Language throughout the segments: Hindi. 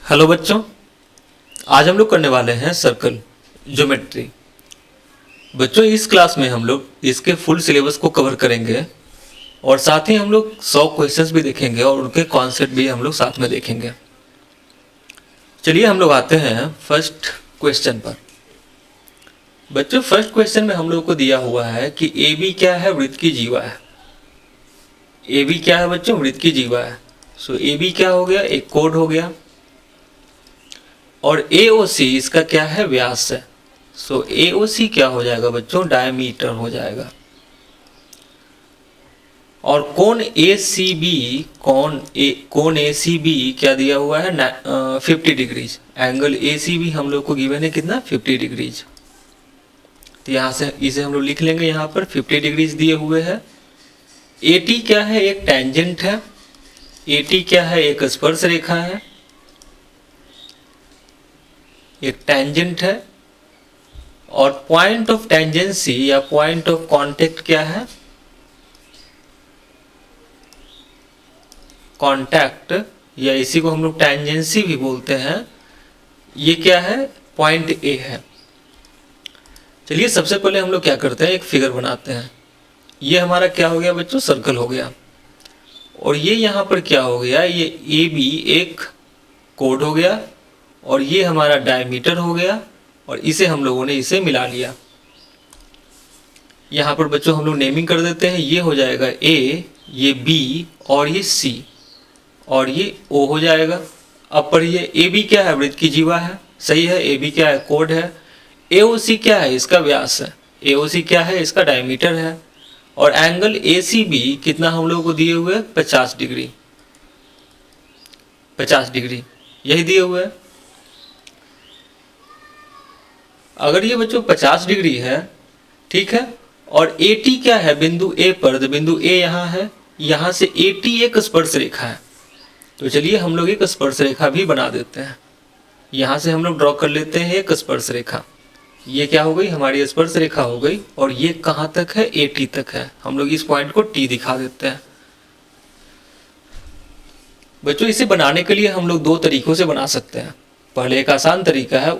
हेलो बच्चों, आज हम लोग करने वाले हैं सर्कल ज्योमेट्री। बच्चों, इस क्लास में हम लोग इसके फुल सिलेबस को कवर करेंगे और साथ ही हम लोग 100 क्वेश्चंस भी देखेंगे और उनके कॉन्सेप्ट भी हम लोग साथ में देखेंगे। चलिए हम लोग आते हैं फर्स्ट क्वेश्चन पर। बच्चों, फर्स्ट क्वेश्चन में हम लोग को दिया हुआ है कि ए बी क्या है? वृत्त की जीवा है। ए बी क्या है बच्चों? वृत्त की जीवा है। सो ए बी क्या हो गया? एक कोड हो गया। और AOC इसका क्या है? व्यास है। सो AOC क्या हो जाएगा बच्चों? डायमीटर हो जाएगा। और कोण ACB, कोण ACB क्या दिया हुआ है? 50 डिग्रीज। एंगल ACB हम लोग को गिवन है कितना? 50 डिग्रीज। तो यहाँ से इसे हम लोग लिख लेंगे, यहाँ पर 50 डिग्रीज दिए हुए हैं। AT क्या है? एक टेंजेंट है। AT क्या है? एक स्पर्श रेखा है, एक टेंजेंट है। और पॉइंट ऑफ टेंजेंसी या पॉइंट ऑफ कांटेक्ट क्या है? कांटेक्ट, या इसी को हम लोग टेंजेंसी भी बोलते हैं। ये क्या है? पॉइंट ए है। चलिए सबसे पहले हम लोग क्या करते हैं, एक फिगर बनाते हैं। ये हमारा क्या हो गया बच्चों? सर्कल हो गया। और ये यहाँ पर क्या हो गया? ये AB एक कोड हो गया और ये हमारा डायमीटर हो गया और इसे हम लोगों ने इसे मिला लिया। यहाँ पर बच्चों हम लोग नेमिंग कर देते हैं। ये हो जाएगा A, ये B और ये C और ये O हो जाएगा। अब पर ये AB क्या है? वृत्त की जीवा है। सही है। AB क्या है? कोड है। AOC क्या है? इसका व्यास है। AOC क्या है? इसका डायमीटर है। और एंगल ACB कितना हम लोगों को दिए हुए? 50 डिग्री। 50 डिग्री यही दिए हुए है। अगर ये बच्चों 50 डिग्री है, ठीक है, और AT क्या है? बिंदु A पर, तो बिंदु A यहाँ है, यहाँ से AT एक स्पर्श रेखा है। तो चलिए हम लोग एक स्पर्श रेखा भी बना देते हैं। यहाँ से हम लोग ड्रॉ कर लेते हैं एक स्पर्श रेखा। ये क्या हो गई? हमारी स्पर्श रेखा हो गई। और ये कहाँ तक है? AT तक है। हम लोग इस पॉइंट को T दिखा देते हैं। बच्चों, इसे बनाने के लिए हम लोग दो तरीकों से बना सकते हैं। पहले एक आसान तरीका है,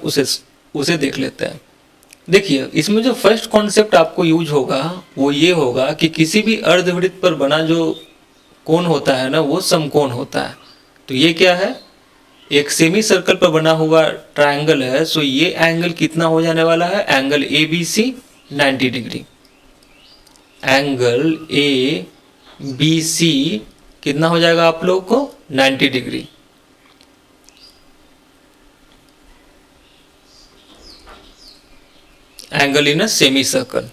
उसे देख लेते हैं। देखिए, इसमें जो फर्स्ट कॉन्सेप्ट आपको यूज होगा वो ये होगा कि किसी भी अर्धवृत्त पर बना जो कोण होता है ना, वो समकोण होता है। तो ये क्या है? एक सेमी सर्कल पर बना हुआ ट्रायंगल है। सो ये एंगल कितना हो जाने वाला है? Angle ABC 90 degree. Angle ABC कितना हो जाएगा आप लोग को? 90 degree. Angle in a semi circle.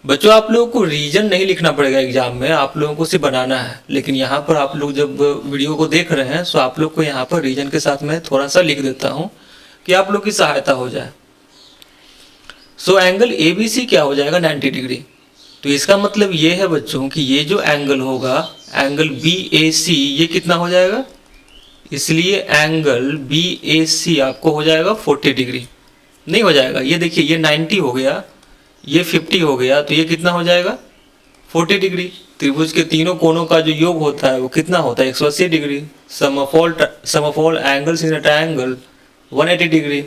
बच्चों, आप लोगों को रीजन नहीं लिखना पड़ेगा एग्जाम में, आप लोगों को सिर्फ बनाना है। लेकिन यहाँ पर आप लोग जब वीडियो को देख रहे हैं, सो आप लोग को यहाँ पर रीजन के साथ मैं थोड़ा सा लिख देता हूँ कि आप लोग की सहायता हो जाए। सो एंगल ABC क्या हो जाएगा? 90 डिग्री। तो इसका मतलब ये है बच्चों कि ये जो एंगल होगा, एंगल BAC, ये कितना हो जाएगा? इसलिए एंगल BAC आपको हो जाएगा 40 डिग्री। नहीं हो जाएगा। ये देखिए, ये 90 हो गया, ये 50 हो गया, तो ये कितना हो जाएगा? 40 डिग्री। त्रिभुज के तीनों कोणों का जो योग होता है वो कितना होता है? 180 degree. Sum of all angles in a triangle 180 degree.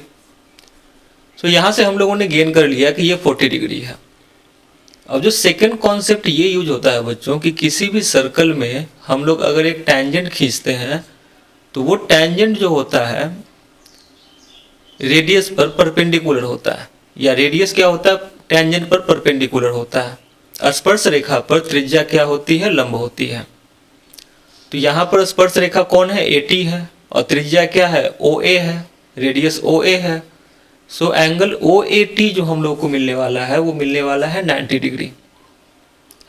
तो यहाँ से हम लोगों ने गेन कर लिया कि ये 40 डिग्री है। अब जो सेकंड कॉन्सेप्ट ये यूज होता है बच्चों कि किसी भी सर्कल में हम लोग अगर एक टेंजेंट खींचते हैं तो वो टेंजेंट जो होता है रेडियस पर परपेंडिकुलर होता है, या रेडियस क्या होता है? टेंजेंट पर परपेंडिकुलर होता है। स्पर्श रेखा पर त्रिज्या क्या होती है? लंब होती है। तो यहाँ पर स्पर्श रेखा कौन है? AT है। और त्रिज्या क्या है? OA है, रेडियस OA है। सो एंगल OAT जो हम लोग को मिलने वाला है वो मिलने वाला है 90 डिग्री,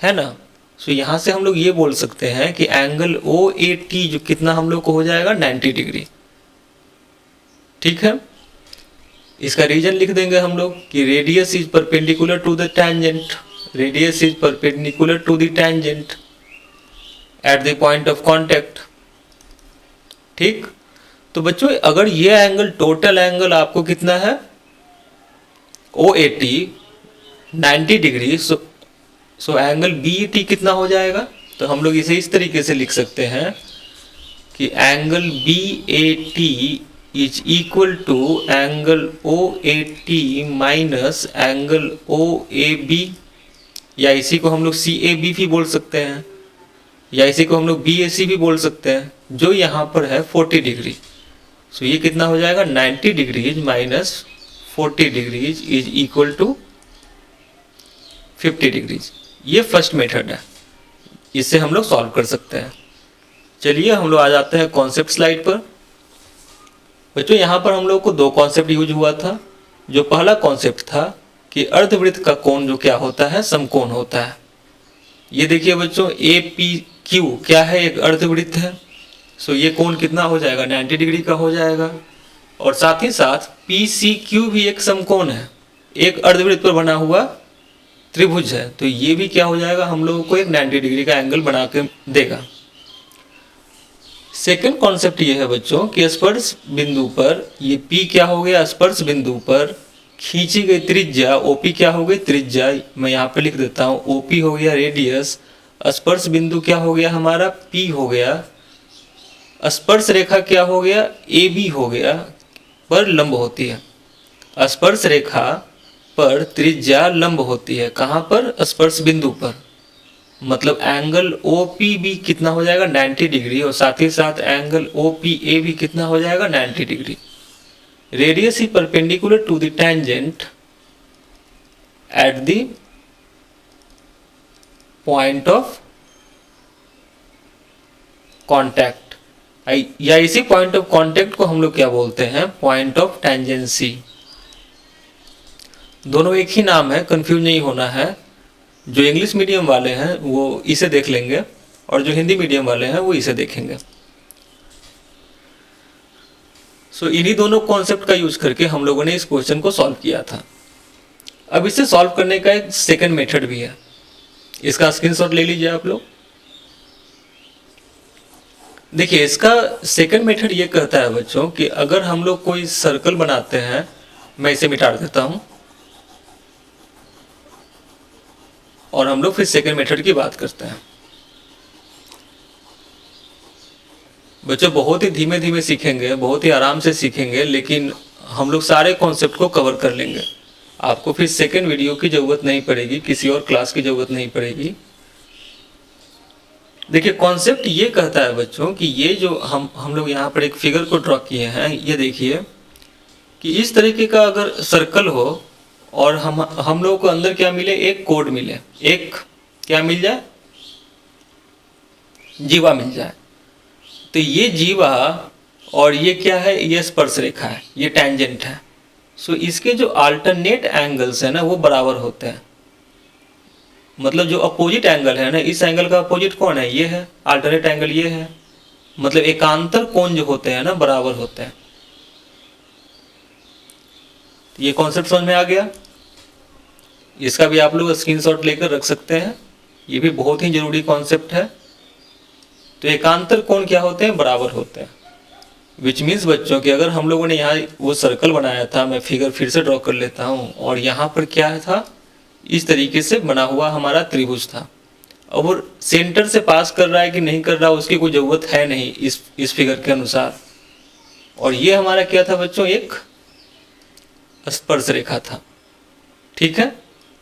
है ना। सो यहाँ से हम लोग ये बोल सकते हैं कि एंगल OAT जो कितना हम लोग को हो जाएगा? 90 डिग्री। ठीक है। इसका रीजन लिख देंगे हम लोग कि radius is perpendicular to the tangent. Radius is perpendicular to the tangent at the point of contact. ठीक। तो बच्चों, अगर ये एंगल, टोटल एंगल आपको कितना है? OAT 90 degree. So angle BET कितना हो जाएगा? तो हम लोग इसे इस तरीके से लिख सकते हैं कि angle B A T is equal to angle O A T minus angle O A B, या इसी को हम लोग सी ए बी भी बोल सकते हैं, या इसी को हम लोग बी ए सी भी बोल सकते हैं, जो यहाँ पर है 40 डिग्री। सो ये कितना हो जाएगा 90 degrees minus 40 degrees is equal to 50 degrees. ये फर्स्ट मेथड है, इससे हम लोग सॉल्व कर सकते हैं। चलिए हम लोग आ जाते हैं कॉन्सेप्ट स्लाइड पर। बच्चों यहाँ पर हम लोग को दो कॉन्सेप्ट यूज हुआ था। जो पहला कॉन्सेप्ट था कि अर्धवृत्त का कोण जो क्या होता है, समकोण होता है। ये देखिए बच्चों, ए पी क्यू क्या है, एक अर्धवृत्त है। सो ये कोण कितना हो जाएगा 90 डिग्री का हो जाएगा। और साथ ही साथ पी सी क्यू भी एक समकोण है, एक अर्धवृत्त पर बना हुआ त्रिभुज है। तो ये भी क्या हो जाएगा, हम लोगों को एक 90 डिग्री का एंगल बना के देगा। सेकंड कॉन्सेप्ट ये है बच्चों कि स्पर्श बिंदु पर, ये P क्या हो गया, स्पर्श बिंदु पर खींची गई त्रिज्या OP क्या हो गई, त्रिज्या मैं यहाँ पे लिख देता हूँ, OP हो गया रेडियस, स्पर्श बिंदु क्या हो गया हमारा P हो गया, स्पर्श रेखा क्या हो गया AB हो गया, पर लंब होती है। स्पर्श रेखा पर त्रिज्या लंब होती है, कहाँ पर, स्पर्श बिंदु पर। मतलब एंगल OP भी कितना हो जाएगा 90 डिग्री, और साथ ही साथ एंगल OPA भी कितना हो जाएगा 90 degree. Radius is perpendicular to the tangent at the point of contact, या इसी पॉइंट ऑफ कांटेक्ट को हम लोग क्या बोलते हैं, पॉइंट ऑफ टेंजेंसी। दोनों एक ही नाम है, कंफ्यूज नहीं होना है। जो इंग्लिश मीडियम वाले हैं वो इसे देख लेंगे, और जो हिंदी मीडियम वाले हैं वो इसे देखेंगे। सो इन्हीं दोनों कॉन्सेप्ट का यूज करके हम लोगों ने इस क्वेश्चन को सॉल्व किया था। अब इसे सॉल्व करने का एक सेकंड मेथड भी है, इसका स्क्रीनशॉट ले लीजिए आप लोग। देखिए इसका सेकंड मेथड ये कहता है बच्चों कि अगर हम लोग कोई सर्कल बनाते हैं, मैं इसे मिटा देता हूं, और हम लोग फिर सेकंड मेथड की बात करते हैं। बच्चों बहुत ही धीमे धीमे सीखेंगे, बहुत ही आराम से सीखेंगे, लेकिन हम लोग सारे कॉन्सेप्ट को कवर कर लेंगे। आपको फिर सेकंड वीडियो की ज़रूरत नहीं पड़ेगी, किसी और क्लास की ज़रूरत नहीं पड़ेगी। देखिए कॉन्सेप्ट ये कहता है बच्चों कि ये जो हम लोग यहाँ पर एक फिगर को ड्रॉ किए हैं, ये देखिए कि इस तरीके का अगर सर्कल हो और हम लोगों को अंदर क्या मिले, एक कोड मिले, एक क्या मिल जाए, जीवा मिल जाए। तो ये जीवा और ये क्या है, ये स्पर्श रेखा है, ये टेंजेंट है। सो इसके जो अल्टरनेट एंगल्स है ना वो बराबर होते हैं। मतलब जो अपोजिट एंगल है ना, इस एंगल का अपोजिट कौन है, ये है, अल्टरनेट एंगल ये है। मतलब एकांतर कोण जो होते हैं ना बराबर होते हैं। ये कॉन्सेप्ट समझ में आ गया। इसका भी आप लोग स्क्रीनशॉट लेकर रख सकते हैं, ये भी बहुत ही जरूरी कॉन्सेप्ट है। तो एकांतर कोण क्या होते हैं, बराबर होते हैं। विच मीन्स बच्चों कि अगर हम लोगों ने यहाँ वो सर्कल बनाया था, मैं फिगर फिर से ड्रॉ कर लेता हूँ, और यहाँ पर क्या था, इस तरीके से बना हुआ हमारा त्रिभुज था। अब वो सेंटर से पास कर रहा है कि नहीं कर रहा उसकी कोई ज़रूरत है नहीं इस फिगर के अनुसार। और ये हमारा क्या था बच्चों, एक स्पर्श रेखा था। ठीक है,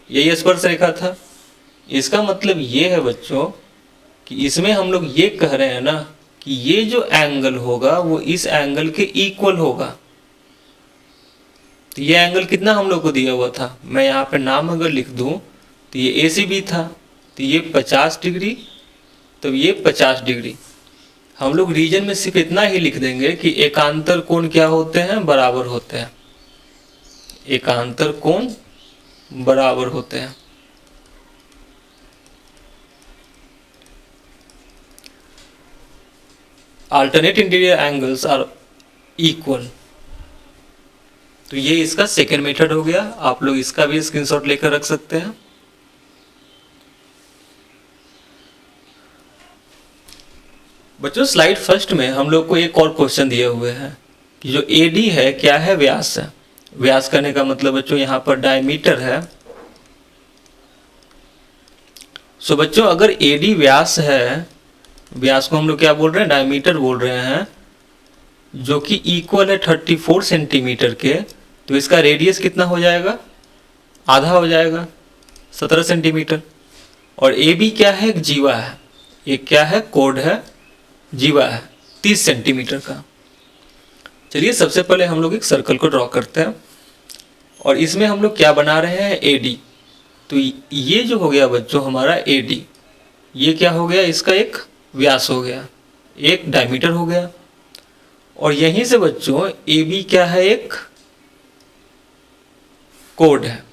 यही स्पर्श रेखा था। इसका मतलब ये है बच्चों कि इसमें हम लोग ये कह रहे हैं ना कि ये जो एंगल होगा वो इस एंगल के इक्वल होगा। तो ये एंगल कितना हम लोग को दिया हुआ था, मैं यहाँ पे नाम अगर लिख दूं तो ये ACB था, तो ये 50 डिग्री, तो ये 50 डिग्री। हम लोग रीजन में सिर्फ इतना ही लिख देंगे कि एकांतर कोण क्या होते हैं, बराबर होते हैं। एकांतर कोण बराबर होते हैं। Alternate interior angles are equal. तो ये इसका सेकेंड मेथड हो गया। आप लोग इसका भी स्क्रीनशॉट लेकर रख सकते हैं। बच्चों स्लाइड फर्स्ट में हम लोग को एक और क्वेश्चन दिए हुए हैं कि जो AD है क्या है, व्यास है। व्यास करने का मतलब बच्चों यहाँ पर डायमीटर है। सो बच्चों अगर AD व्यास है, व्यास को हम लोग क्या बोल रहे हैं, डायमीटर बोल रहे हैं, जो कि इक्वल है 34 सेंटीमीटर के। तो इसका रेडियस कितना हो जाएगा, आधा हो जाएगा, 17 सेंटीमीटर। और ए बी क्या है, एक जीवा है, ये क्या है, कोड है, जीवा है 30 सेंटीमीटर का। चलिए सबसे पहले हम लोग एक सर्कल को ड्रॉ करते हैं और इसमें हम लोग क्या बना रहे हैं, ए डी। तो ये जो हो गया बच्चों हमारा ए डी, ये क्या हो गया, इसका एक व्यास हो गया, एक डायमीटर हो गया। और यहीं से बच्चों ए बी क्या है, एक कोड है,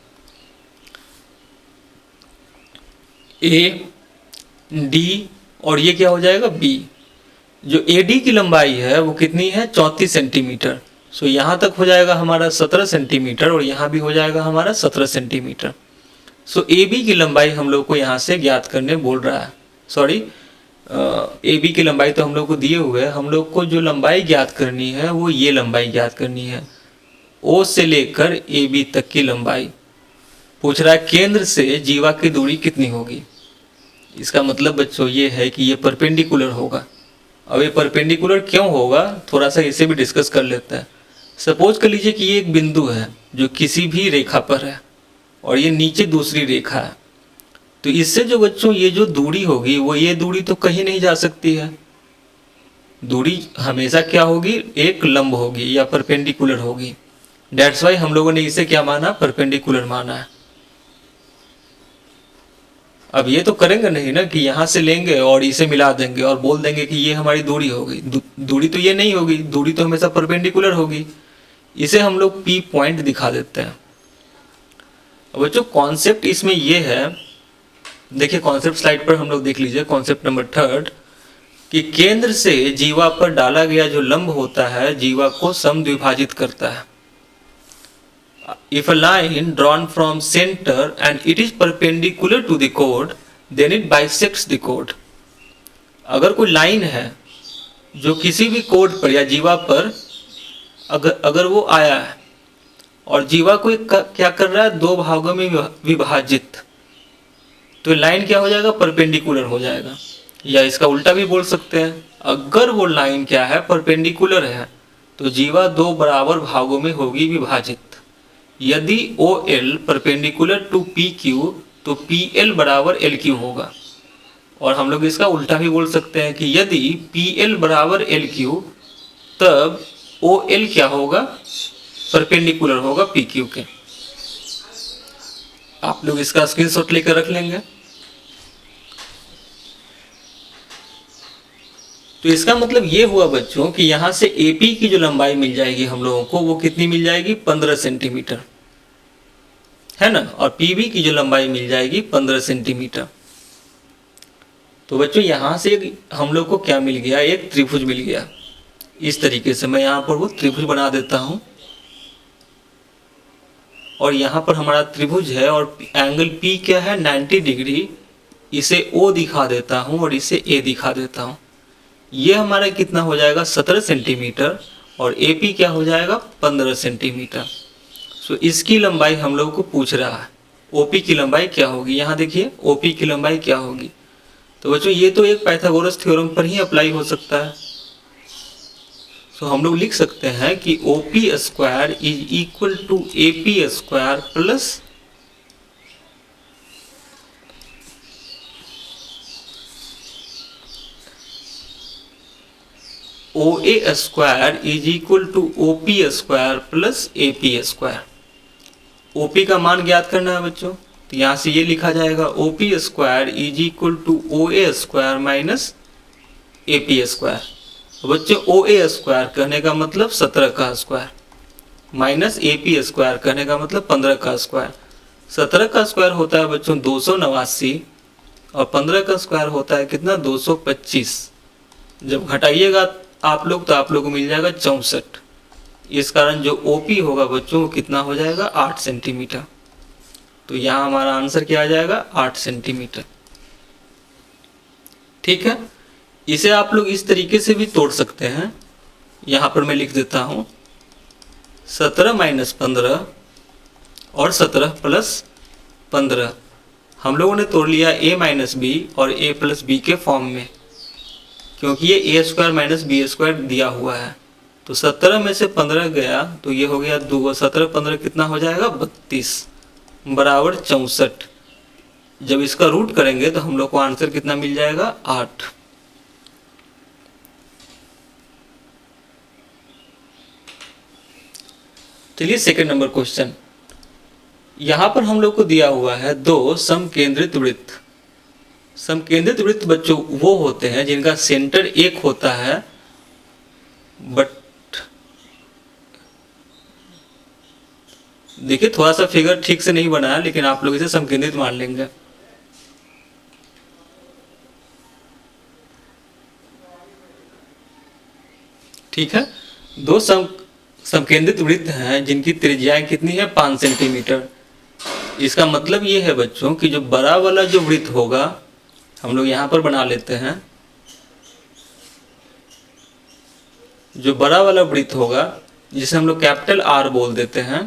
ए डी, और ये क्या हो जाएगा, बी। जो ए डी की लंबाई है वो कितनी है, 34 सेंटीमीटर। सो यहाँ तक हो जाएगा हमारा 17 सेंटीमीटर और यहाँ भी हो जाएगा हमारा 17 सेंटीमीटर। सो ए बी की लंबाई हम लोग को यहाँ से ज्ञात करने बोल रहा है, सॉरी ए बी की लंबाई तो हम लोग को दिए हुए है, हम लोग को जो लंबाई ज्ञात करनी है वो ये लंबाई ज्ञात करनी है, ओ से लेकर ए बी तक की लंबाई। पूछ रहा है केंद्र से जीवा की दूरी कितनी होगी। इसका मतलब बच्चों ये है कि ये परपेंडिकुलर होगा। अब ये परपेंडिकुलर क्यों होगा, थोड़ा सा इसे भी डिस्कस कर लेते हैं। सपोज कर लीजिए कि ये एक बिंदु है जो किसी भी रेखा पर है और ये नीचे दूसरी रेखा है, तो इससे जो बच्चों ये जो दूरी होगी वो ये दूरी तो कहीं नहीं जा सकती है। दूरी हमेशा क्या होगी, एक लंब होगी या परपेंडिकुलर होगी। डेट्स वाई हम लोगों ने इसे क्या माना, परपेंडिकुलर माना है। अब ये तो करेंगे नहीं ना कि यहाँ से लेंगे और इसे मिला देंगे और बोल देंगे कि ये हमारी दूरी होगी। दूरी तो ये नहीं होगी, दूरी तो हमेशा परपेंडिकुलर होगी। इसे हम लोग पी पॉइंट दिखा देते हैं। अब बच्चों कॉन्सेप्ट इसमें ये है, देखिए कॉन्सेप्ट स्लाइड पर हम लोग देख लीजिए, कॉन्सेप्ट नंबर 3 कि केंद्र से जीवा पर डाला गया जो लंब होता है जीवा को समद्विभाजित करता है। If a line drawn from center and it is perpendicular to the chord, then it bisects the chord. अगर कोई लाइन है जो किसी भी कोड पर या जीवा पर अगर वो आया है और जीवा को क्या कर रहा है, दो भागों में विभाजित, तो लाइन क्या हो जाएगा, परपेंडिकुलर हो जाएगा। या इसका उल्टा भी बोल सकते हैं, अगर वो लाइन क्या है, परपेंडिकुलर है, तो जीवा दो बराबर भागों में होगी विभाजित। यदि OL परपेंडिकुलर टू PQ तो PL बराबर LQ होगा। और हम लोग इसका उल्टा भी बोल सकते हैं कि यदि PL बराबर LQ तब OL क्या होगा, परपेंडिकुलर होगा PQ के। आप लोग इसका स्क्रीनशॉट लेकर रख लेंगे। तो इसका मतलब ये हुआ बच्चों कि यहाँ से AP की जो लंबाई मिल जाएगी हम लोगों को वो कितनी मिल जाएगी, 15 सेंटीमीटर है ना, और PB की जो लंबाई मिल जाएगी 15 सेंटीमीटर। तो बच्चों यहाँ से हम लोग को क्या मिल गया, एक त्रिभुज मिल गया। इस तरीके से मैं यहाँ पर वो त्रिभुज बना देता हूँ और यहाँ पर हमारा त्रिभुज है और एंगल P क्या है, 90 डिग्री। इसे O दिखा देता हूँ और इसे A दिखा देता हूँ। ये हमारा कितना हो जाएगा, 17 सेंटीमीटर और AP क्या हो जाएगा, 15 सेंटीमीटर। सो इसकी लंबाई हम लोग को पूछ रहा है, OP की लंबाई क्या होगी। यहाँ देखिए OP की लंबाई क्या होगी। तो बच्चों ये तो एक पाइथागोरस थ्योरम पर ही अप्लाई हो सकता है। तो हम लोग लिख सकते हैं कि OP square is equal to AP square plus OA square is equal to OP square plus AP square. OP का मान ज्ञात करना है बच्चों, तो यहाँ से ये लिखा जाएगा OP square is equal to OA square minus AP square. बच्चों OA स्क्वायर कहने का मतलब 17 का स्क्वायर माइनस AP स्क्वायर कहने का मतलब 15 का स्क्वायर। 17 का स्क्वायर होता है बच्चों 289 और 15 का स्क्वायर होता है कितना, 225। जब घटाइएगा आप लोग तो आप लोग को मिल जाएगा 64। इस कारण जो OP होगा बच्चों वो कितना हो जाएगा, 8 सेंटीमीटर। तो यहाँ हमारा आंसर क्या आ जाएगा, 8 सेंटीमीटर। ठीक है, इसे आप लोग इस तरीके से भी तोड़ सकते हैं। यहाँ पर मैं लिख देता हूँ 17 माइनस 15 और 17 प्लस 15। हम लोगों ने तोड़ लिया A माइनस B और A प्लस B के फॉर्म में। क्योंकि ये ए स्क्वायर माइनस बी स्क्वायर दिया हुआ है। तो 17 में से 15 गया तो ये हो गया 2, 17 15 कितना हो जाएगा 32 बराबर 64। जब इसका रूट करेंगे तो हम लोग को आंसर कितना मिल जाएगा 8। चलिए सेकंड नंबर क्वेश्चन। यहां पर हम लोग को दिया हुआ है दो समकेंद्रित वृत्त। समकेंद्रित वृत्त बच्चों वो होते हैं जिनका सेंटर एक होता है, बट देखिए थोड़ा सा फिगर ठीक से नहीं बनाया, लेकिन आप लोग इसे समकेंद्रित मान लेंगे। ठीक है, दो समकेंद्रित वृत्त हैं जिनकी त्रिज्याएं कितनी है 5 सेंटीमीटर। इसका मतलब ये है बच्चों कि जो बड़ा वाला जो वृत्त होगा हम लोग यहाँ पर बना लेते हैं। जो बड़ा वाला वृत्त होगा जिसे हम लोग कैपिटल आर बोल देते हैं,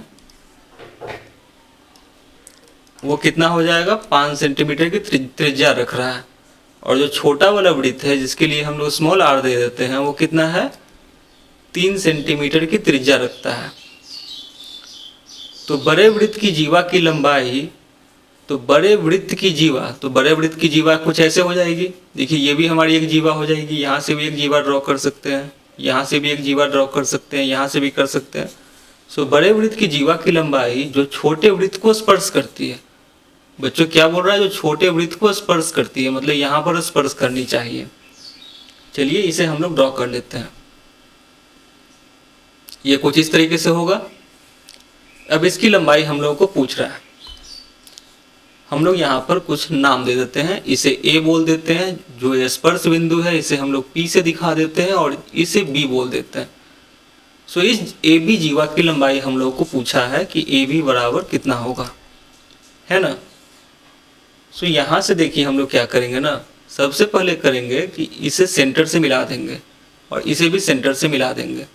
वो कितना हो जाएगा 5 सेंटीमीटर की त्रिज्या रख रहा है। और जो छोटा वाला वृत्त है जिसके लिए हम लोग स्मॉल आर दे देते हैं, वो कितना है 3 सेंटीमीटर की त्रिज्या रखता है। तो बड़े वृत्त की जीवा की लंबाई, तो बड़े वृत्त की जीवा कुछ ऐसे हो जाएगी। देखिए ये भी हमारी एक जीवा हो जाएगी, यहाँ से भी एक जीवा ड्रॉ कर सकते हैं, यहाँ से भी एक जीवा ड्रॉ कर सकते हैं, यहाँ से भी कर सकते हैं। सो बड़े वृत्त की जीवा की लंबाई जो छोटे वृत्त को स्पर्श करती है। बच्चों क्या बोल रहा है, जो छोटे वृत्त को स्पर्श करती है, मतलब यहाँ पर स्पर्श करनी चाहिए। चलिए इसे हम लोग ड्रॉ कर लेते हैं। ये कुछ इस तरीके से होगा। अब इसकी लंबाई हम लोगों को पूछ रहा है, हम लोग यहाँ पर कुछ नाम दे देते हैं। इसे ए बोल देते हैं, जो स्पर्श बिंदु है इसे हम लोग पी से दिखा देते हैं, और इसे बी बोल देते हैं। सो इस ए बी जीवा की लंबाई हम लोग को पूछा है कि ए बी बराबर कितना होगा, है ना। सो यहाँ से देखिए हम लोग क्या करेंगे ना, सबसे पहले करेंगे कि इसे सेंटर से मिला देंगे और इसे भी सेंटर से मिला देंगे।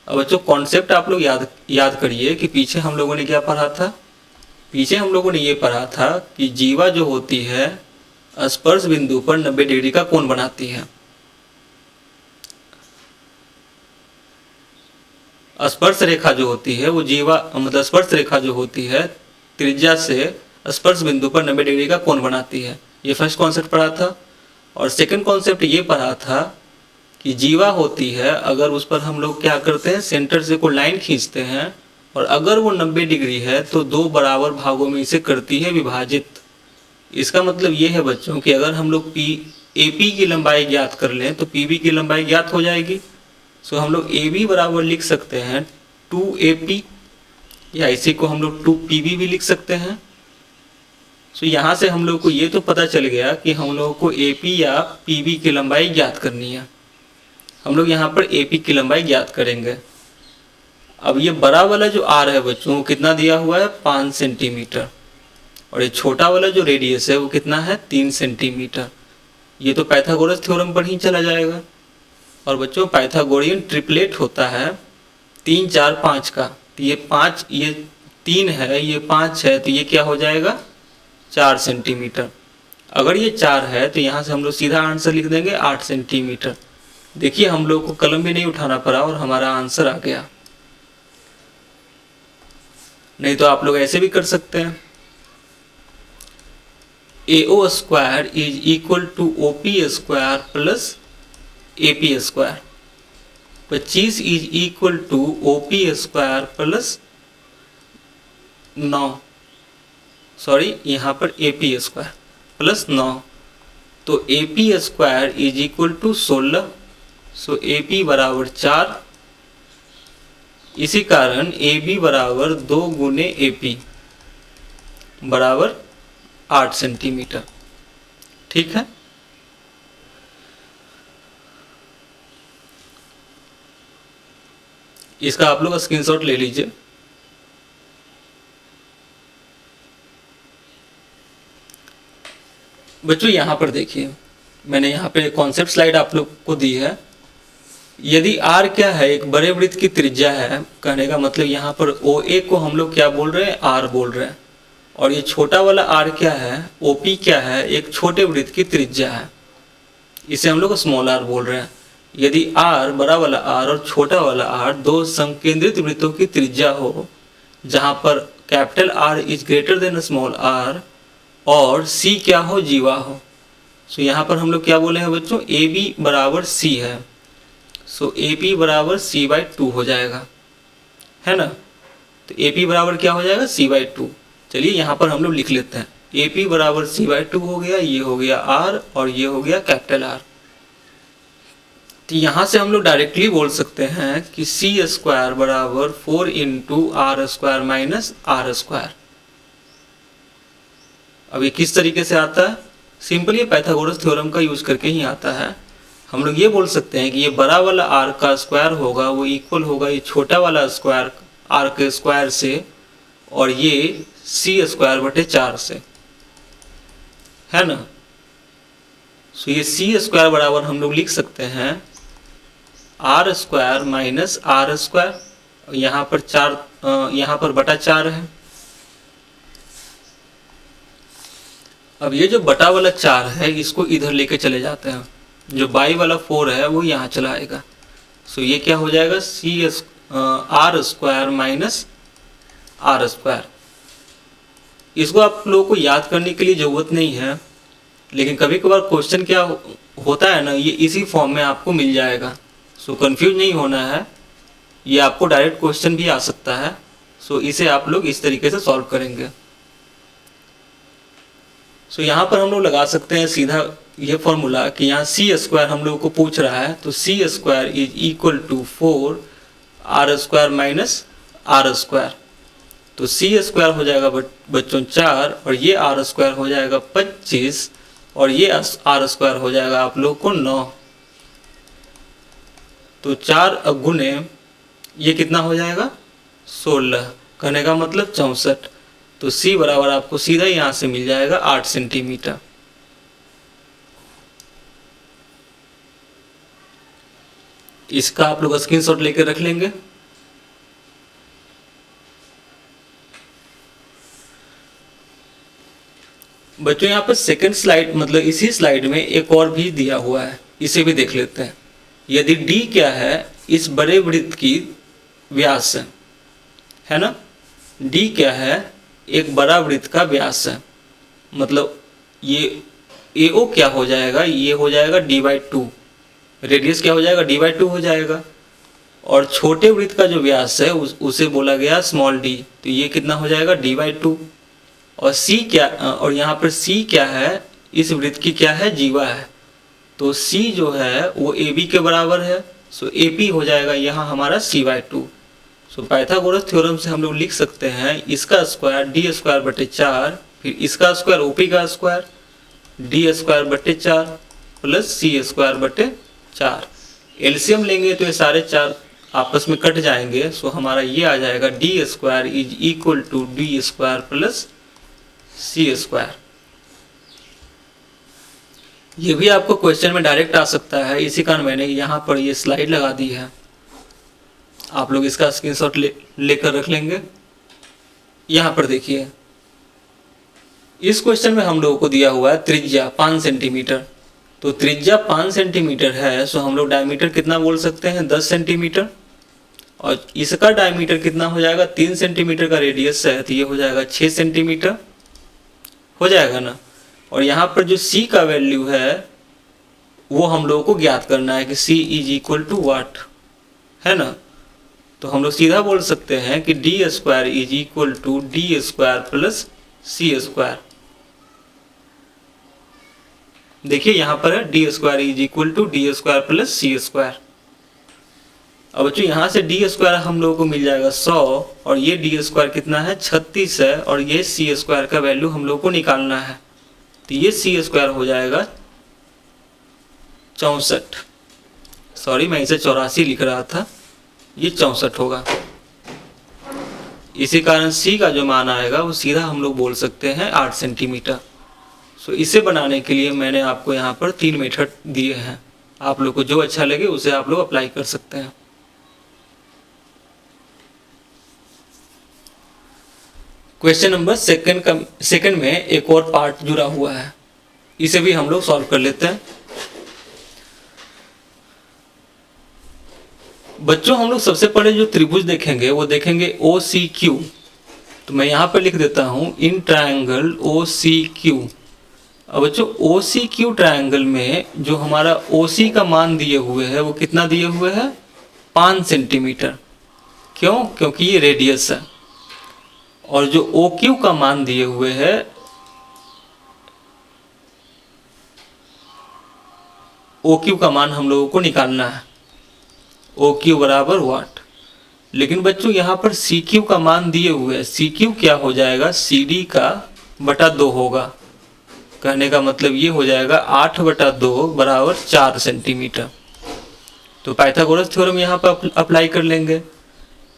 अब बच्चों कॉन्सेप्ट आप लोग याद करिए कि पीछे हम लोगों ने क्या पढ़ा था। पीछे हम लोगों ने ये पढ़ा था कि जीवा जो होती है स्पर्श बिंदु पर 90 डिग्री का कोण बनाती है। स्पर्श रेखा जो होती है वो जीवा मतलब स्पर्श रेखा जो होती है त्रिज्या से स्पर्श बिंदु पर 90 डिग्री का कोण बनाती है। ये फर्स्ट कॉन्सेप्ट पढ़ा था। और सेकंड कॉन्सेप्ट ये पढ़ा था कि जीवा होती है, अगर उस पर हम लोग क्या करते हैं सेंटर से कोई लाइन खींचते हैं, और अगर वो 90 डिग्री है तो दो बराबर भागों में इसे करती है विभाजित। इसका मतलब ये है बच्चों कि अगर हम लोग AP की लंबाई ज्ञात कर लें तो PB की लंबाई ज्ञात हो जाएगी। सो हम लोग AB बराबर लिख सकते हैं 2AP, या इसी को हम लोग 2PB भी लिख सकते हैं। सो यहाँ से हम लोग को ये तो पता चल गया कि हम लोगों को AP या PB की लंबाई ज्ञात करनी है। हम लोग यहाँ पर AP की लंबाई ज्ञात करेंगे। अब ये बड़ा वाला जो R है बच्चों वो कितना दिया हुआ है 5 सेंटीमीटर, और ये छोटा वाला जो रेडियस है वो कितना है 3 सेंटीमीटर। ये तो पाइथागोरस थ्योरम पर ही चला जाएगा। और बच्चों पाइथागोरियन ट्रिपलेट होता है 3 4 5 का। तो ये 5, ये 3 है, ये 5 है, तो ये क्या हो जाएगा 4 सेंटीमीटर। अगर ये 4 है तो यहाँ से हम लोग सीधा आंसर लिख देंगे 8 सेंटीमीटर। देखिए हम लोग को कलम भी नहीं उठाना पड़ा और हमारा आंसर आ गया। नहीं तो आप लोग ऐसे भी कर सकते हैं, AO square is equal to OP square plus AP square. 25 is equal to OP square plus 9, sorry यहाँ पर AP स्क्वायर प्लस 9। तो AP square is equal to 16। So AP बराबर 4। इसी कारण AB बराबर 2 गुने AP बराबर 8 सेंटीमीटर। ठीक है, इसका आप लोग स्क्रीनशॉट ले लीजिए। बच्चों यहाँ पर देखिए, मैंने यहाँ पे कॉन्सेप्ट स्लाइड आप लोग को दी है। यदि R क्या है, एक बड़े वृत्त की त्रिज्या है, कहने का मतलब यहाँ पर OA को हम लोग क्या बोल रहे हैं R बोल रहे हैं, और ये छोटा वाला R क्या है OP क्या है, एक छोटे वृत्त की त्रिज्या है। इसे हम लोग स्मॉल आर बोल रहे हैं। यदि आर, बड़ा वाला आर और छोटा वाला आर दो समकेंद्रित वृत्तों की त्रिज्या हो, जहां पर capital R is greater than small R और सी क्या हो, जीवा हो। सो यहाँ पर हम लोग क्या बोले हैं बच्चों, ए बी बराबर सी है। सो ए पी बराबर सी बाई 2 हो जाएगा, है ना। तो ए पी बराबर क्या हो जाएगा, सी बाई 2। चलिए यहाँ पर हम लोग लिख लेते हैं, ए पी बराबर सी बाई 2 हो गया, ये हो गया आर और ये हो गया कैपिटल आर। तो यहाँ से हम लोग डायरेक्टली बोल सकते हैं कि सी स्क्वायर बराबर 4 into R square minus are square. अब ये किस तरीके से आता है, सिंपल ये पाइथागोरस थ्योरम का यूज करके ही आता है। हम लोग ये बोल सकते हैं कि ये बड़ा वाला आर का स्क्वायर होगा वो इक्वल होगा ये छोटा वाला स्क्वायर आर के स्क्वायर से, और ये सी स्क्वायर बटे 4 से, है ना। सो ये सी स्क्वायर बराबर हम लोग लिख सकते हैं R square minus are square, यहाँ पर 4, यहाँ पर बटा 4 है। अब ये जो बटा वाला 4 है इसको इधर लेके चले जाते हैं, जो बाई वाला 4 है वो यहाँ चला आएगा। सो ये क्या हो जाएगा, R square minus are square. इसको आप लोगों को याद करने के लिए ज़रूरत नहीं है, लेकिन कभी कभार क्वेश्चन क्या होता है ना, ये इसी फॉर्म में आपको मिल जाएगा। सो कंफ्यूज नहीं होना है, ये आपको डायरेक्ट क्वेश्चन भी आ सकता है। सो इसे आप लोग इस तरीके से सॉल्व करेंगे। सो यहाँ पर हम लोग लगा सकते हैं सीधा ये फॉर्मूला कि यहाँ सी स्क्वायर हम लोगों को पूछ रहा है, तो c square is equal to 4 r square minus are square. तो सी स्क्वायर हो जाएगा बच्चों 4 और ये आर स्क्वायर हो जाएगा 25 और ये आर स्क्वायर हो जाएगा आप लोग को 9। तो 4 गुने ये कितना हो जाएगा 16, कहने का मतलब 64। तो सी बराबर आपको सीधा यहाँ से मिल जाएगा 8 सेंटीमीटर। इसका आप लोग स्क्रीनशॉट लेकर रख लेंगे। बच्चों यहाँ पर सेकंड स्लाइड मतलब इसी स्लाइड में एक और भी दिया हुआ है, इसे भी देख लेते हैं। यदि d क्या है, इस बड़े वृत्त की व्यास है ना। d क्या है, एक बड़ा वृत्त का व्यास है, मतलब ये AO क्या हो जाएगा, ये हो जाएगा d/2। रेडियस क्या हो जाएगा, d/2 हो जाएगा। और छोटे वृत्त का जो व्यास है उसे बोला गया स्मॉल d, तो ये कितना हो जाएगा d/2। और C क्या, और यहाँ पर C क्या है, इस वृत्त की क्या है, जीवा है। तो C जो है वो AB के बराबर है। सो AP हो जाएगा यहाँ हमारा C/2। सो पाइथागोरस थ्योरम से हम लोग लिख सकते हैं इसका स्क्वायर d स्क्वायर बटे 4, फिर इसका स्क्वायर OP का स्क्वायर d स्क्वायर बटे 4 प्लस C स्क्वायर बटे 4। एलसीएम लेंगे तो ये सारे 4 आपस में कट जाएंगे। सो हमारा ये आ जाएगा d square is equal to d square plus C square. ये भी आपको क्वेश्चन में डायरेक्ट आ सकता है, इसी कारण मैंने यहाँ पर ये स्लाइड लगा दी है। आप लोग इसका स्क्रीनशॉट लेकर रख लेंगे। यहाँ पर देखिए इस क्वेश्चन में हम लोगों को दिया हुआ है त्रिज्या 5 सेंटीमीटर। तो त्रिज्या 5 सेंटीमीटर है, सो हम लोग डायमीटर कितना बोल सकते हैं, 10 सेंटीमीटर। और इसका डायमीटर कितना हो जाएगा, 3 सेंटीमीटर का रेडियस है, तो ये हो जाएगा 6 सेंटीमीटर हो जाएगा ना। और यहाँ पर जो C का वैल्यू है वो हम लोगों को ज्ञात करना है कि C इज इक्वल टू वाट, है ना। तो हम लोग सीधा बोल सकते हैं कि d square is equal to d square plus C square. देखिए यहाँ पर है d square is equal to d square plus C square. अब बच्चों यहाँ से d स्क्वायर हम लोगों को मिल जाएगा 100 और ये d स्क्वायर कितना है 36 है, और ये C स्क्वायर का वैल्यू हम लोगों को निकालना है। तो ये C स्क्वायर हो जाएगा 64, सॉरी मैं इसे 84 लिख रहा था, ये 64 होगा। इसी कारण C का जो मान आएगा वो सीधा हम लोग बोल सकते हैं 8 सेंटीमीटर। सो इसे बनाने के लिए मैंने आपको यहाँ पर 3 मेथड दिए हैं, आप लोग को जो अच्छा लगे उसे आप लोग अप्लाई कर सकते हैं। क्वेश्चन नंबर सेकंड में एक और पार्ट जुड़ा हुआ है, इसे भी हम लोग सॉल्व कर लेते हैं। बच्चों हम लोग सबसे पहले जो त्रिभुज देखेंगे वो देखेंगे ओ सी क्यू। तो मैं यहाँ पर लिख देता हूँ in triangle O C Q. अब बच्चों ओ सी क्यू ट्रायंगल में जो हमारा ओ सी का मान दिए हुए है वो कितना दिए हुए है, 5 सेंटीमीटर। क्यों? क्योंकि ये रेडियस है। और जो ओ क्यू का मान दिए हुए है ओ क्यू का मान हम लोगों को निकालना है, ओ क्यू बराबर वाट। लेकिन बच्चों यहाँ पर सी क्यू का मान दिए हुए है, सी क्यू क्या हो जाएगा, सी डी का बटा 2 होगा। कहने का मतलब ये हो जाएगा 8/2 बराबर 4 सेंटीमीटर। तो पाइथागोरस थ्योरम यहाँ पर अप्लाई कर लेंगे।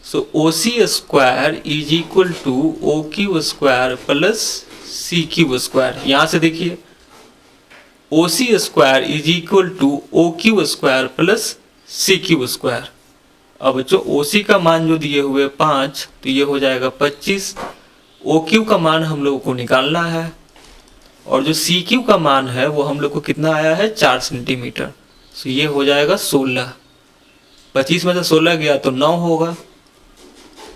So O C square is equal to O Q square plus C Q square. यहाँ से देखिए O C square is equal to O Q square plus C Q square. अब जो ओ सी का मान जो दिए हुए 5, तो ये हो जाएगा 25। ओ क्यू का मान हम लोगों को निकालना है और जो सी क्यू का मान है वो हम लोग को कितना आया है, 4 सेंटीमीटर। तो ये हो जाएगा 16। 25 में से 16 गया तो 9 होगा।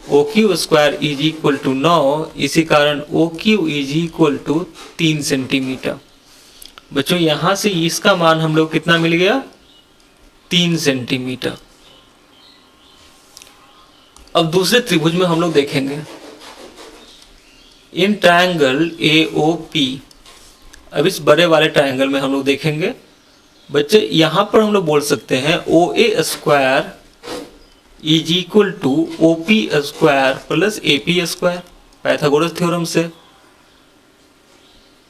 O Q square is equal to 9, इसी कारण O Q is equal to 3 centimetre. बच्चों यहाँ से इसका मान हम लोग कितना मिल गया, 3 सेंटीमीटर। अब दूसरे त्रिभुज में हम लोग देखेंगे in triangle A O P. अब इस बड़े वाले ट्रायंगल में हम लोग देखेंगे बच्चे, यहाँ पर हम लोग बोल सकते हैं O A square is equal to O P square plus A P square, Pythagoras theorem से।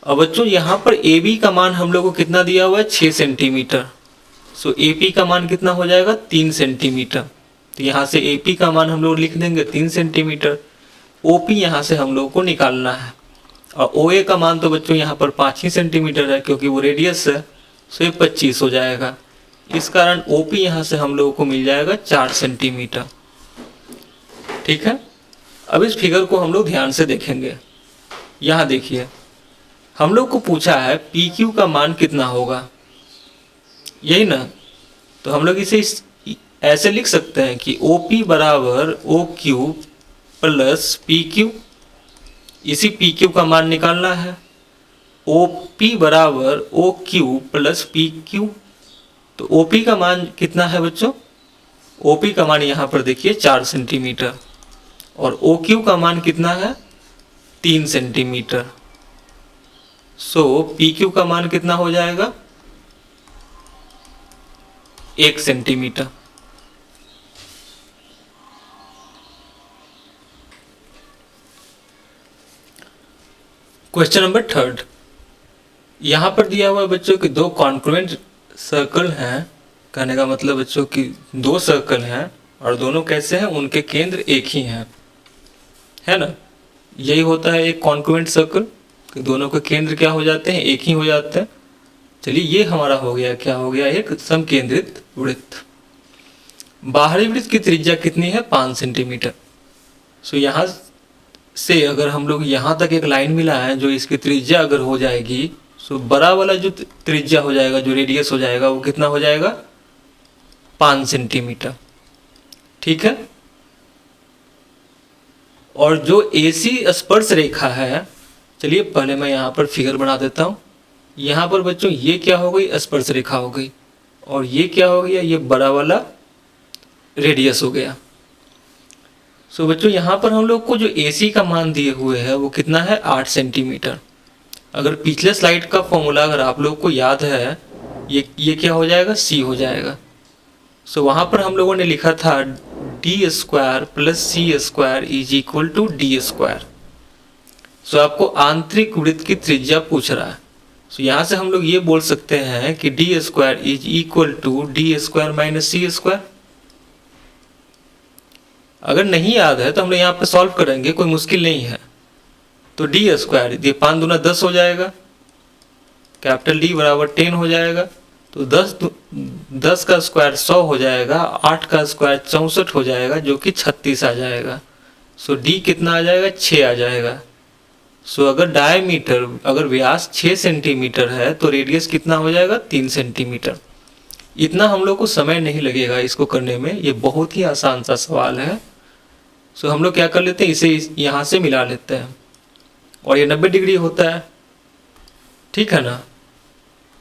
अब बच्चों यहाँ पर ए बी का मान हम लोग को कितना दिया हुआ है, 6 सेंटीमीटर। सो ए पी का मान कितना हो जाएगा, 3 सेंटीमीटर। तो यहाँ से ए पी का मान हम लोग लिख देंगे 3 सेंटीमीटर। ओ पी यहाँ से हम लोग को निकालना है और ओ ए का मान तो बच्चों यहाँ पर 5 ही सेंटीमीटर है क्योंकि वो रेडियस है। सो ये 25 हो जाएगा। इस कारण ओ पी यहाँ से हम लोगों को मिल जाएगा 4 सेंटीमीटर। ठीक है। अब इस फिगर को हम लोग ध्यान से देखेंगे। यहाँ देखिए हम लोग को पूछा है पी क्यू का मान कितना होगा, यही ना। तो हम लोग इसे ऐसे लिख सकते हैं कि ओ पी बराबर O Q plus P Q. इसी पी क्यू का मान निकालना है। ओ पी बराबर O Q plus P Q. तो ओ पी का मान कितना है बच्चों, ओ पी का मान यहाँ पर देखिए 4 सेंटीमीटर और ओ क्यू का मान कितना है, 3 सेंटीमीटर। सो पी क्यू का मान कितना हो जाएगा, 1 सेंटीमीटर। क्वेश्चन नंबर 3 यहाँ पर दिया हुआ है बच्चों कि 2 कॉन्क्रुएंट सर्कल हैं। कहने का मतलब बच्चों कि 2 सर्कल हैं और दोनों कैसे हैं, उनके केंद्र एक ही हैं, है ना। यही होता है एक कॉन्क्रुएंट सर्कल कि दोनों के केंद्र क्या हो जाते हैं, एक ही हो जाते हैं। चलिए ये हमारा हो गया, क्या हो गया, एक समकेंद्रित वृत्त। बाहरी वृत्त की त्रिज्या कितनी है, 5 सेंटीमीटर। सो यहाँ से अगर हम लोग यहाँ तक एक लाइन मिला है जो इसकी त्रिज्या अगर हो जाएगी, सो बड़ा वाला जो त्रिज्या हो जाएगा, जो रेडियस हो जाएगा, वो कितना हो जाएगा, 5 सेंटीमीटर। ठीक है। और जो AC स्पर्श रेखा है, चलिए पहले मैं यहाँ पर फिगर बना देता हूँ। यहाँ पर बच्चों ये क्या हो गई, स्पर्श रेखा हो गई और ये क्या हो गया, ये बड़ा वाला रेडियस हो गया। सो बच्चों यहाँ पर हम लोग को जो AC का मान दिए हुए है वो कितना है, 8 सेंटीमीटर। अगर पिछले स्लाइड का फॉर्मूला अगर आप लोग को याद है, ये क्या हो जाएगा, C हो जाएगा। सो वहाँ पर हम लोगों ने लिखा था D square plus C square is equal to D square. So आपको आंतरिक वृत्त की त्रिज्या पूछ रहा है। सो यहाँ से हम लोग ये बोल सकते हैं कि D square is equal to D square minus C square. अगर नहीं याद है तो हम लोग यहाँ पे सॉल्व करेंगे, कोई मुश्किल नहीं है। तो D स्क्वायर, ये 5 दूना 10 हो जाएगा, कैपिटल D बराबर 10 हो जाएगा। तो 10 का स्क्वायर 100 हो जाएगा, 8 का स्क्वायर 64 हो जाएगा, जो कि 36 आ जाएगा। सो D कितना आ जाएगा, 6 आ जाएगा। सो अगर डायमीटर, अगर व्यास 6 सेंटीमीटर है तो रेडियस कितना हो जाएगा, 3 सेंटीमीटर। इतना हम लोग को समय नहीं लगेगा इसको करने में, ये बहुत ही आसान सा सवाल है। सो हम लोग क्या कर लेते हैं, इसे यहाँ से मिला लेते हैं और ये 90 डिग्री होता है, ठीक है ना।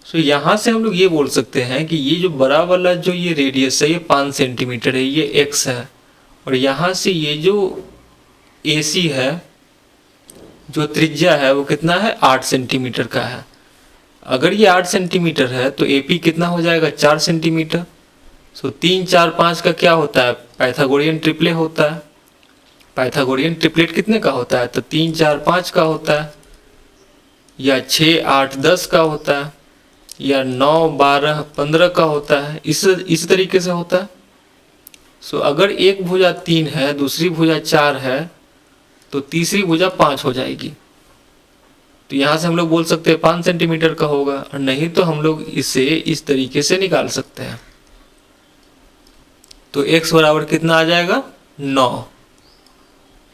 सो यहाँ से हम लोग ये बोल सकते हैं कि ये जो बड़ा वाला जो ये रेडियस है ये 5 सेंटीमीटर है, ये x है, और यहाँ से ये जो AC है जो त्रिज्या है वो कितना है, 8 सेंटीमीटर का है। अगर ये 8 सेंटीमीटर है तो AP कितना हो जाएगा, 4 सेंटीमीटर। सो 3 4 5 का क्या होता है, पाइथागोरियन ट्रिपले होता है। पाइथागोरियन ट्रिपलेट कितने का होता है, तो 3 4 5 का होता है, या 6 8 10 का होता है, या 9 12 15 का होता है, इस तरीके से होता है। सो अगर एक भुजा 3 है, दूसरी भुजा 4 है, तो तीसरी भुजा 5 हो जाएगी। तो यहाँ से हम लोग बोल सकते हैं 5 सेंटीमीटर का होगा, और नहीं तो हम लोग इसे इस तरीके से निकाल सकते हैं। तो x बराबर कितना आ जाएगा, 9।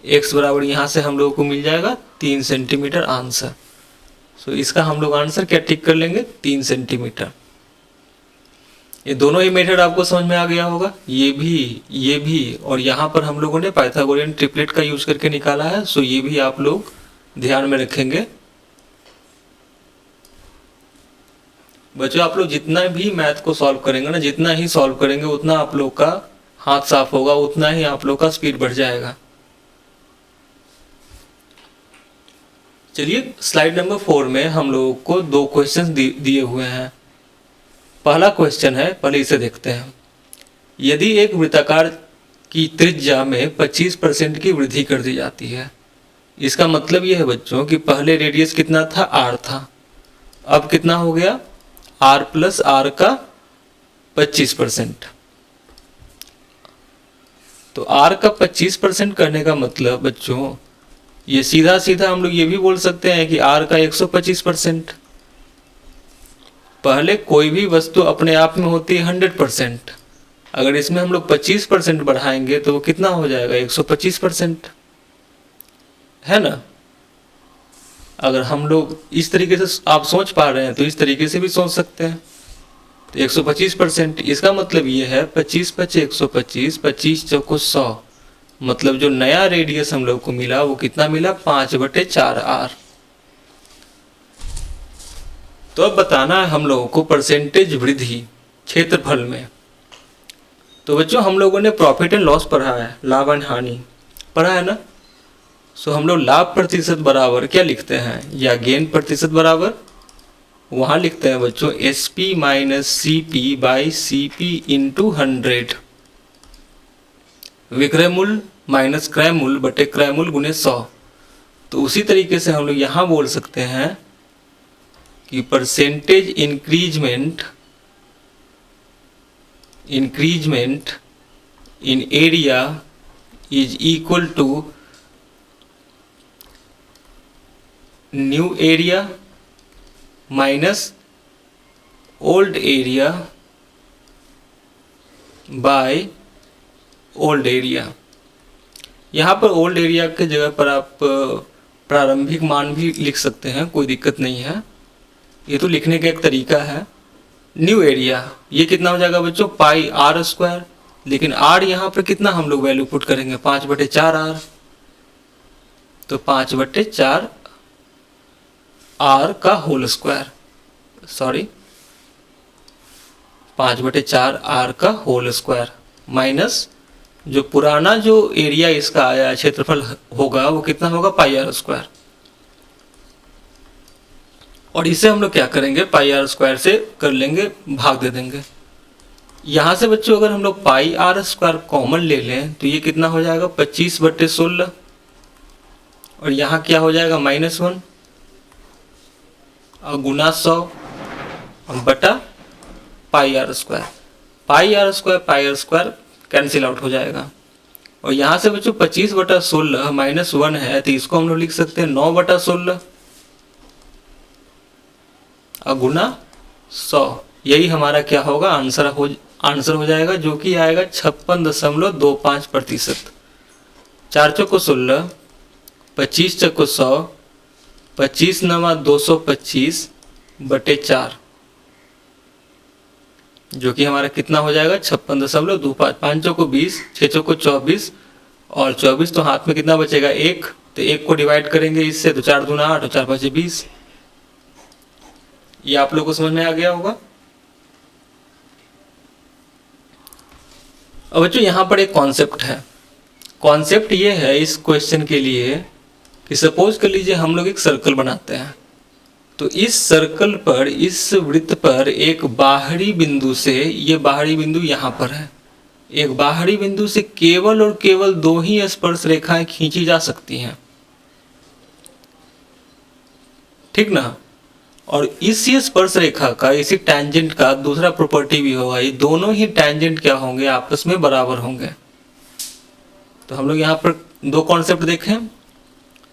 x बराबर यहाँ से हम लोगों को मिल जाएगा 3 सेंटीमीटर आंसर। सो इसका हम लोग आंसर क्या टिक कर लेंगे, 3 सेंटीमीटर। ये दोनों ही मेथड आपको समझ में आ गया होगा, ये भी, और यहाँ पर हम लोगों ने पाइथागोरियन ट्रिपलेट का यूज करके निकाला है। सो ये भी आप लोग ध्यान में रखेंगे। बच्चों आप लोग जितना भी मैथ को सॉल्व करेंगे ना, जितना ही सॉल्व करेंगे उतना आप लोग का हाथ साफ होगा, उतना ही आप लोग का स्पीड बढ़ जाएगा। चलिए स्लाइड नंबर 4 में हम लोगों को 2 क्वेश्चन दिए हुए हैं। पहला क्वेश्चन है, पहले इसे देखते हैं। यदि एक वृत्ताकार की त्रिज्या में 25% की वृद्धि कर दी जाती है, इसका मतलब यह है बच्चों कि पहले रेडियस कितना था, r था, अब कितना हो गया, r प्लस r का 25%। तो r का 25% करने का मतलब बच्चों ये सीधा सीधा हम लोग ये भी बोल सकते हैं कि r का 125%। पहले कोई भी वस्तु अपने आप में होती है 100%, अगर इसमें हम लोग 25% बढ़ाएंगे तो वो कितना हो जाएगा, 125%, है ना। अगर हम लोग इस तरीके से आप सोच पा रहे हैं तो इस तरीके से भी सोच सकते हैं। तो 125%, इसका मतलब ये है 25 5 125, 25 चौको 100, मतलब जो नया रेडियस हम लोग को मिला वो कितना मिला, 5/4r। तो अब बताना है हम लोगों को परसेंटेज वृद्धि क्षेत्रफल में। तो बच्चों हम लोगों ने प्रॉफिट एंड लॉस पढ़ा है, लाभ और हानि पढ़ा है ना। सो हम लोग लाभ प्रतिशत बराबर क्या लिखते हैं, या गेन प्रतिशत बराबर, वहां लिखते हैं बच्चों SP minus CP by CP into 100, विक्रय मूल्य माइनस क्रय मूल्य बटे क्रय मूल्य गुने 100। तो उसी तरीके से हम लोग यहाँ बोल सकते हैं कि percentage increment in area is equal to new area minus old area by old area. यहाँ पर ओल्ड एरिया के जगह पर आप प्रारंभिक मान भी लिख सकते हैं, कोई दिक्कत नहीं है, ये तो लिखने का एक तरीका है। न्यू एरिया ये कितना हो जाएगा बच्चों, पाई r स्क्वायर, लेकिन r यहाँ पर कितना हम लोग वैल्यू पुट करेंगे, 5/4r। तो 5/4 r का होल स्क्वायर, सॉरी 5/4 r का होल स्क्वायर माइनस जो पुराना जो एरिया इसका आया क्षेत्रफल होगा वो कितना होगा, पाई r स्क्वायर। और इसे हम लोग क्या करेंगे, पाई r स्क्वायर से कर लेंगे, भाग दे देंगे। यहाँ से बच्चों अगर हम लोग पाई r स्क्वायर कॉमन ले लें तो ये कितना हो जाएगा, 25/16, और यहाँ क्या हो जाएगा, -1 और गुना 100 बटा पाई r स्क्वायर। पाई r स्क्वायर कैंसिल आउट हो जाएगा। और यहाँ से बच्चों 25/16 -1 है, तो इसको हम लोग लिख सकते हैं 9/16 और गुना 100। यही हमारा क्या होगा, आंसर हो जाएगा, जो कि आएगा 56.25%। 4 चौको 16, 25 चौको 100, 25 9 225/4। जो कि हमारा कितना हो जाएगा 56.25, 5 चौको 20, 6 चौको 24 और 24 तो हाथ में कितना बचेगा 1, तो 1 को डिवाइड करेंगे इससे तो 4 दूना 8 और 4 5 20। ये आप लोग को समझ में आ गया होगा। अब बच्चों यहाँ पर एक कॉन्सेप्ट है। कॉन्सेप्ट ये है इस क्वेश्चन के लिए कि सपोज कर लीजिए हम लोग एक सर्कल बनाते हैं, तो इस सर्कल पर, इस वृत्त पर एक बाहरी बिंदु से, ये बाहरी बिंदु यहाँ पर है, एक बाहरी बिंदु से केवल और केवल 2 ही स्पर्श रेखाएं खींची जा सकती हैं, ठीक ना। और इसी स्पर्श रेखा का, इसी टैंजेंट का दूसरा प्रॉपर्टी भी होगा, ये दोनों ही टैंजेंट क्या होंगे, आपस में बराबर होंगे। तो हम लोग यहाँ पर 2 कॉन्सेप्ट देखें।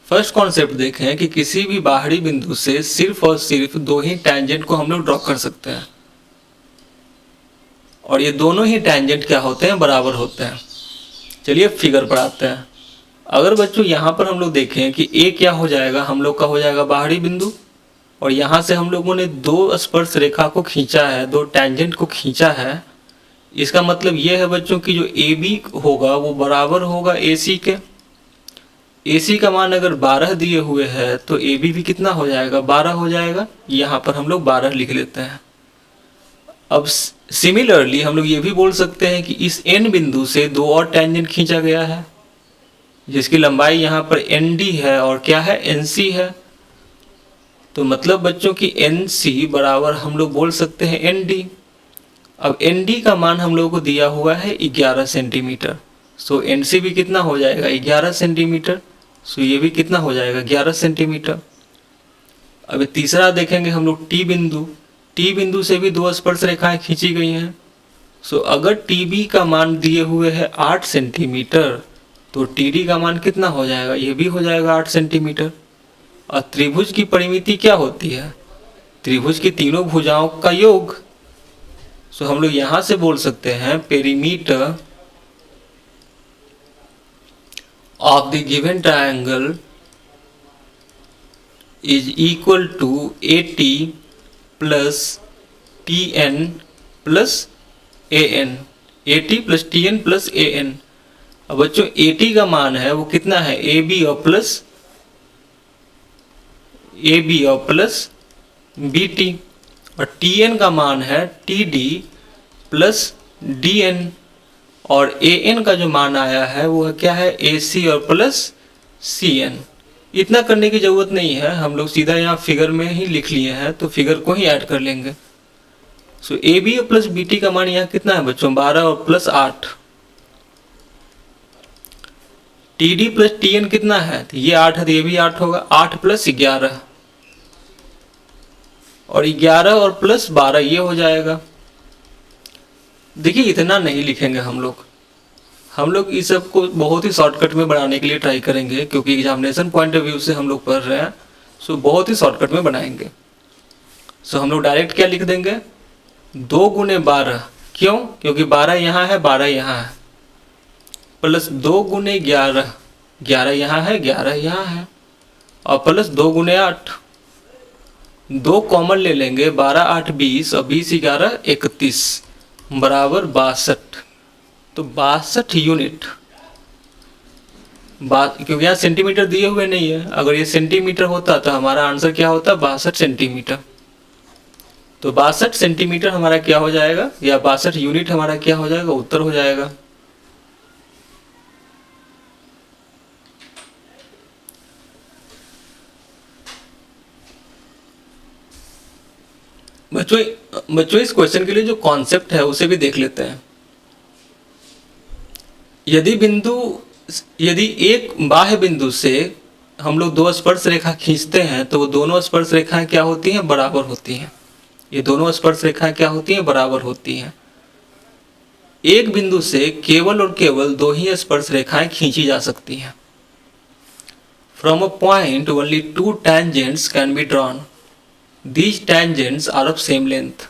फर्स्ट कॉन्सेप्ट देखें कि किसी भी बाहरी बिंदु से सिर्फ और सिर्फ 2 ही टैंजेंट को हम लोग ड्रॉ कर सकते हैं, और ये दोनों ही टैंजेंट क्या होते हैं, बराबर होते हैं। चलिए फिगर पढ़ाते हैं। अगर बच्चों यहाँ पर हम लोग देखें कि ए क्या हो जाएगा, हम लोग का हो जाएगा बाहरी बिंदु, और यहाँ से हम लोगों ने 2 स्पर्श रेखा को खींचा है, 2 टैंजेंट को खींचा है। इसका मतलब ये है बच्चों कि जो ए बी होगा वो बराबर होगा ए सी के। ए सी का मान अगर 12 दिए हुए है तो ए बी भी कितना हो जाएगा, 12 हो जाएगा। यहाँ पर हम लोग 12 लिख लेते हैं। अब सिमिलरली हम लोग ये भी बोल सकते हैं कि इस एन बिंदु से 2 और टैंजेंट खींचा गया है, जिसकी लंबाई यहाँ पर एन डी है और क्या है, एन सी है। तो मतलब बच्चों की एन सी बराबर हम लोग बोल सकते हैं एन डी। अब एन डी का मान हम लोगों को दिया हुआ है 11 सेंटीमीटर। सो एन सी भी कितना हो जाएगा, 11 सेंटीमीटर। सो ये भी कितना हो जाएगा, 11 सेंटीमीटर। अब तीसरा देखेंगे हम लोग टी बिंदु। टी बिंदु से भी 2 स्पर्श रेखाएं खींची गई हैं। सो अगर टी बी का मान दिए हुए है 8 सेंटीमीटर तो टी डी का मान कितना हो जाएगा, ये भी हो जाएगा 8 सेंटीमीटर। और त्रिभुज की परिमिति क्या होती है, त्रिभुज की तीनों भुजाओं का योग। सो हम लोग यहां से बोल सकते हैं perimeter of the given triangle is equal to AT plus TN plus AN, AT plus TN plus AN। अब बच्चों AT का मान है वो कितना है, AB और प्लस BT, और TN का मान है TD प्लस DN, और AN का जो मान आया है वो क्या है, AC और प्लस CN। इतना करने की जरूरत नहीं है, हम लोग सीधा यहाँ फिगर में ही लिख लिए हैं, तो फिगर को ही ऐड कर लेंगे। सो AB और प्लस BT का मान यहाँ कितना है बच्चों, 12 और प्लस 8। TD प्लस TN कितना है, तो ये 8 है तो ये भी 8 होगा, 8 प्लस 11, और 11 और प्लस 12 ये हो जाएगा। देखिए इतना नहीं लिखेंगे हम लोग इस सब को बहुत ही शॉर्टकट में बनाने के लिए ट्राई करेंगे, क्योंकि एग्जामिनेशन पॉइंट ऑफ व्यू से हम लोग पढ़ रहे हैं। सो बहुत ही शॉर्टकट में बनाएंगे। सो हम लोग डायरेक्ट क्या लिख देंगे, 2 गुने 12, क्यों, क्योंकि 12 यहाँ है 12 यहाँ है, प्लस 2 गुने 11, 11 यहाँ है 11 यहाँ है, और प्लस 2 गुने 8, 2 कॉमन ले लेंगे, 12 8 20 और 20 11 31 बराबर 62। तो 62 यूनिट, क्योंकि यहाँ सेंटीमीटर दिए हुए नहीं है, अगर ये सेंटीमीटर होता तो हमारा आंसर क्या होता, 62 सेंटीमीटर। तो 62 सेंटीमीटर हमारा क्या हो जाएगा, या 62 यूनिट हमारा क्या हो जाएगा, उत्तर हो जाएगा। बच्चों इस क्वेश्चन के लिए जो कॉन्सेप्ट है उसे भी देख लेते हैं। यदि एक बाह्य बिंदु से हम लोग 2 स्पर्श रेखा खींचते हैं तो वो दोनों स्पर्श रेखाएं क्या होती हैं, बराबर होती हैं। ये दोनों स्पर्श रेखाएं क्या होती हैं, बराबर होती हैं। एक बिंदु से केवल और केवल 2 ही स्पर्श रेखाएं खींची जा सकती हैं। From a point only 2 tangents can be drawn, these tangents are of same length।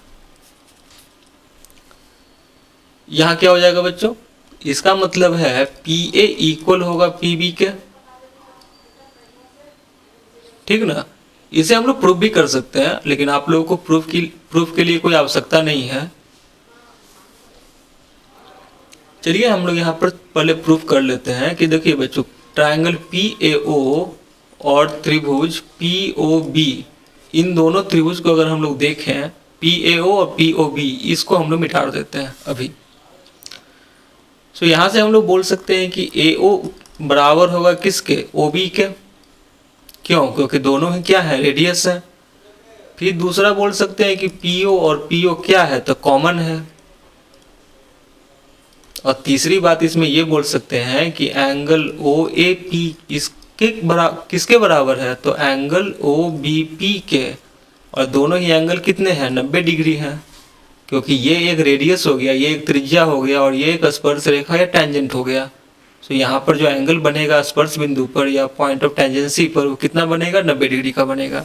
यहां क्या हो जाएगा बच्चों, इसका मतलब है PA इक्वल होगा PB के, ठीक ना। इसे हम लोग प्रूफ भी कर सकते हैं, लेकिन आप लोगों को प्रूफ के लिए कोई आवश्यकता नहीं है। चलिए हम लोग यहाँ पर पहले प्रूफ कर लेते हैं कि देखिए बच्चों, ट्रायंगल PAO और त्रिभुज POB, इन दोनों त्रिभुज को अगर हम लोग देखें, PAO और POB, इसको हम लोग मिटा देते हैं अभी। सो यहाँ से हम लोग बोल सकते हैं कि AO बराबर होगा किसके, OB के। क्यों? क्योंकि दोनों ही क्या है, रेडियस है। फिर दूसरा बोल सकते हैं कि PO और PO क्या है, तो कॉमन है। और तीसरी बात इसमें ये बोल सकते हैं कि एंगल OAP किसके बराबर है, तो एंगल OBP के। और दोनों ही एंगल कितने हैं, 90 डिग्री हैं, क्योंकि ये एक रेडियस हो गया, ये एक त्रिज्या हो गया, और ये एक स्पर्श रेखा या टेंजेंट हो गया। तो यहाँ पर जो एंगल बनेगा स्पर्श बिंदु पर या पॉइंट ऑफ टेंजेंसी पर, वो कितना बनेगा, 90 डिग्री का बनेगा।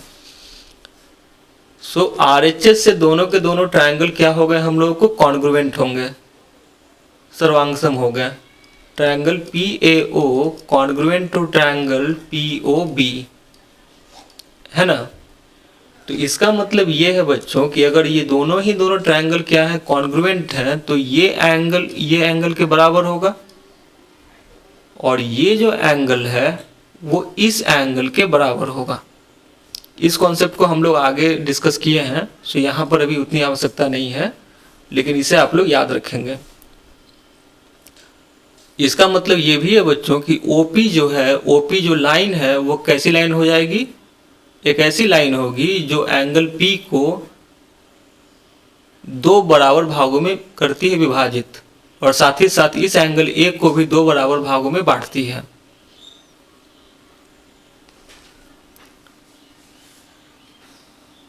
सो RHS से दोनों के दोनों ट्रायंगल क्या हो गए, हम लोगों को कॉन्ग्रुएंट होंगे, सर्वांगसम हो गया। Triangle PAO congruent to triangle POB, है ना। तो इसका मतलब ये है बच्चों कि अगर ये दोनों ट्रायंगल क्या है, कॉन्ग्रुएंट है, तो ये एंगल के बराबर होगा, और ये जो एंगल है वो इस एंगल के बराबर होगा। इस कॉन्सेप्ट को हम लोग आगे डिस्कस किए हैं, सो यहाँ पर अभी उतनी आवश्यकता नहीं है, लेकिन इसे आप लोग याद रखेंगे। इसका मतलब ये भी है बच्चों कि OP जो है, OP जो लाइन है वो कैसी लाइन हो जाएगी, एक ऐसी लाइन होगी जो एंगल P को दो बराबर भागों में करती है विभाजित, और साथ ही साथ इस एंगल A को भी दो बराबर भागों में बांटती है।